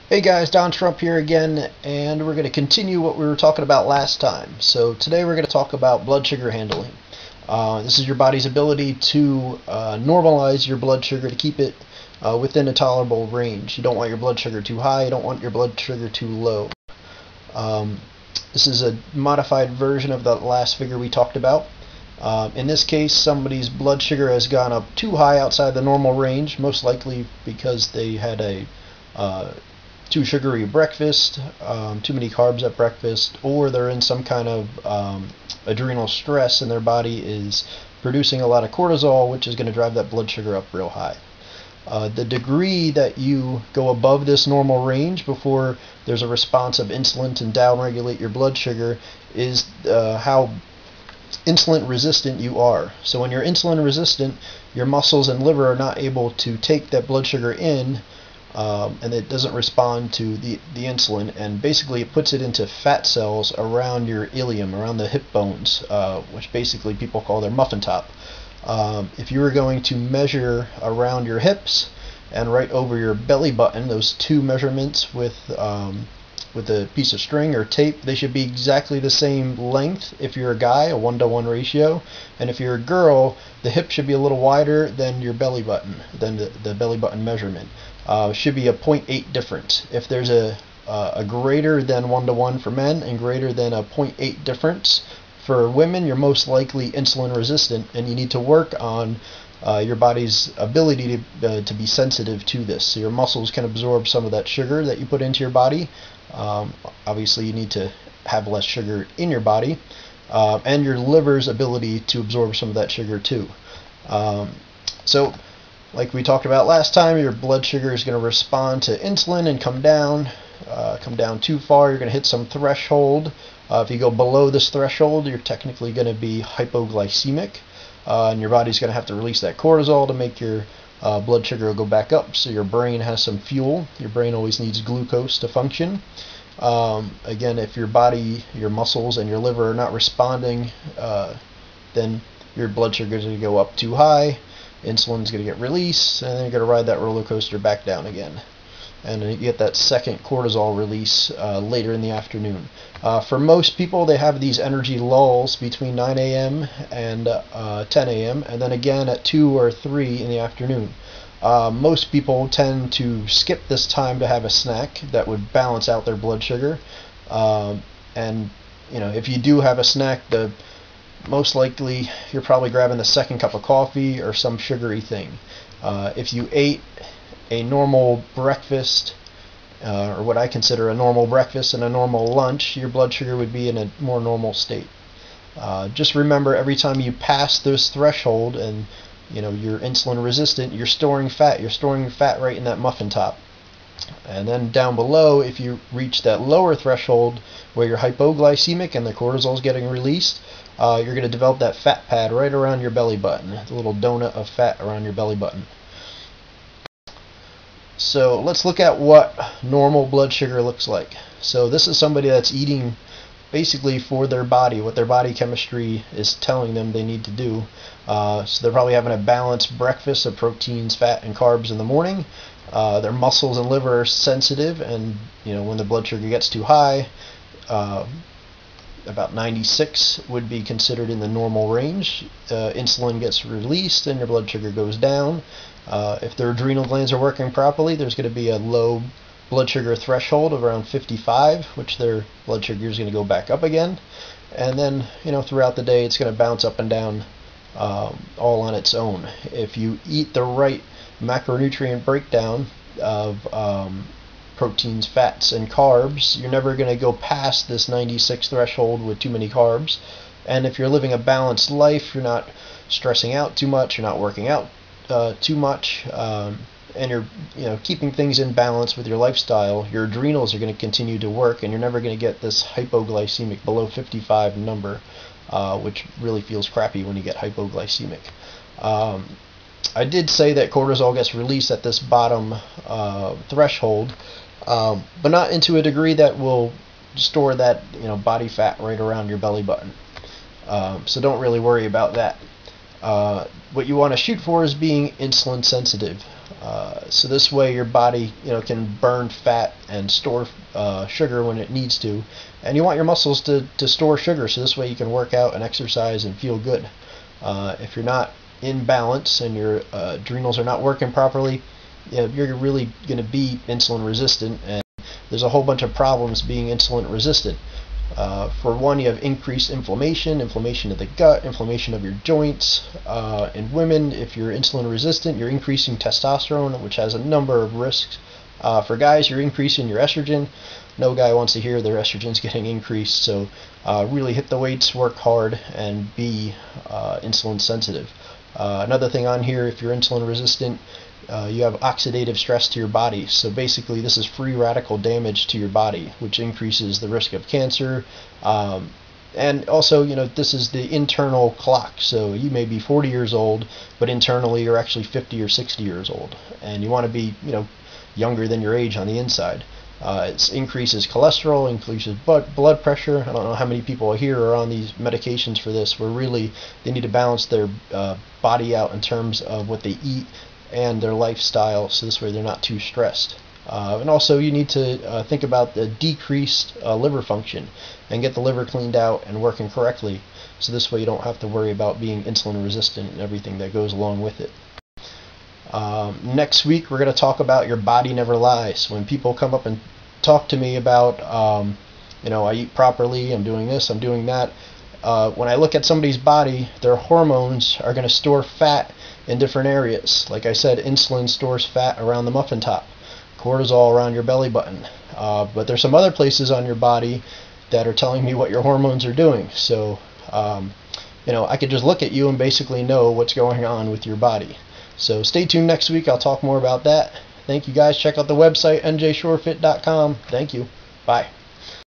Hey guys, Don Trump here again, and we're going to continue what we were talking about last time. So today we're going to talk about blood sugar handling. This is your body's ability to normalize your blood sugar to keep it within a tolerable range. You don't want your blood sugar too high, you don't want your blood sugar too low. Um, this is a modified version of the last figure we talked about. In this case, somebody's blood sugar has gone up too high outside the normal range, most likely because they had a too sugary breakfast, too many carbs at breakfast, or they're in some kind of adrenal stress and their body is producing a lot of cortisol, which is going to drive that blood sugar up real high. The degree that you go above this normal range before there's a response of insulin to downregulate your blood sugar is how insulin resistant you are. So when you're insulin resistant, your muscles and liver are not able to take that blood sugar in, and it doesn't respond to the insulin, and basically it puts it into fat cells around your ilium, around the hip bones, which basically people call their muffin top. If you were going to measure around your hips and right over your belly button, those two measurements with a piece of string or tape, they should be exactly the same length if you're a guy, a 1-to-1 ratio, and if you're a girl, the hip should be a little wider than your belly button, than the belly button measurement. Should be a 0.8 difference. If there's a greater than 1-to-1 for men and greater than a 0.8 difference for women, you're most likely insulin resistant, and you need to work on your body's ability to be sensitive to this. So your muscles can absorb some of that sugar that you put into your body. Obviously, you need to have less sugar in your body, and your liver's ability to absorb some of that sugar too. So, like we talked about last time, your blood sugar is going to respond to insulin and come down. Come down too far, you're going to hit some threshold. If you go below this threshold, you're technically going to be hypoglycemic, and your body's going to have to release that cortisol to make your blood sugar go back up, so your brain has some fuel. Your brain always needs glucose to function. Again, if your body, your muscles, and your liver are not responding, then your blood sugar is going to go up too high, insulin's going to get released, and then you're going to ride that roller coaster back down again. And then you get that second cortisol release later in the afternoon. For most people, they have these energy lulls between 9 a.m. and 10 a.m. and then again at 2 or 3 in the afternoon. Most people tend to skip this time to have a snack that would balance out their blood sugar. And if you do have a snack, most likely you're probably grabbing the second cup of coffee or some sugary thing. If you ate a normal breakfast, or what I consider a normal breakfast and a normal lunch, your blood sugar would be in a more normal state. Just remember, every time you pass this threshold and you're insulin resistant, you're storing fat. You're storing fat right in that muffin top. And then down below, if you reach that lower threshold where you're hypoglycemic and the cortisol is getting released, you're going to develop that fat pad right around your belly button, the little donut of fat around your belly button. So let's look at what normal blood sugar looks like. So this is somebody that's eating basically for their body, what their body chemistry is telling them they need to do. So they're probably having a balanced breakfast of proteins, fat, and carbs in the morning. Their muscles and liver are sensitive, and when the blood sugar gets too high, about 96 would be considered in the normal range. Insulin gets released and your blood sugar goes down. If their adrenal glands are working properly, there's going to be a low blood sugar threshold of around 55, which their blood sugar is going to go back up again. And then, throughout the day, it's going to bounce up and down all on its own. If you eat the right macronutrient breakdown of proteins, fats, and carbs, you're never going to go past this 96 threshold with too many carbs. And if you're living a balanced life, you're not stressing out too much, you're not working out too much, and you're keeping things in balance with your lifestyle, your adrenals are going to continue to work, and you're never going to get this hypoglycemic below 55 number, which really feels crappy when you get hypoglycemic. I did say that cortisol gets released at this bottom threshold, but not into a degree that will store that body fat right around your belly button. So don't really worry about that. what you want to shoot for is being insulin sensitive. So this way your body, can burn fat and store sugar when it needs to, and you want your muscles to store sugar, so this way you can work out and exercise and feel good. If you're not in balance and your adrenals are not working properly, you're really going to be insulin resistant, and there's a whole bunch of problems being insulin resistant. For one, you have increased inflammation of the gut, inflammation of your joints. In women, if you're insulin resistant, you're increasing testosterone, which has a number of risks. For guys, you're increasing your estrogen. No guy wants to hear their estrogen's getting increased, so really hit the weights, work hard, and be insulin sensitive. Another thing on here, if you're insulin resistant, you have oxidative stress to your body. So basically this is free radical damage to your body, which increases the risk of cancer. And also, this is the internal clock. So you may be 40 years old, but internally you're actually 50 or 60 years old. And you want to be, younger than your age on the inside. It increases cholesterol, increases blood pressure. I don't know how many people here are on these medications for this, where really they need to balance their body out in terms of what they eat and their lifestyle, so this way they're not too stressed. And also you need to think about the decreased liver function and get the liver cleaned out and working correctly, so this way you don't have to worry about being insulin resistant and everything that goes along with it. Next week we're going to talk about your body never lies. When people come up and talk to me about I eat properly, I'm doing this, I'm doing that, when I look at somebody's body, their hormones are going to store fat in different areas. Like I said, insulin stores fat around the muffin top, cortisol around your belly button, but there's some other places on your body that are telling me what your hormones are doing. So I could just look at you and basically know what's going on with your body. So stay tuned next week, I'll talk more about that. Thank you guys. Check out the website njshorefit.com. Thank you. Bye.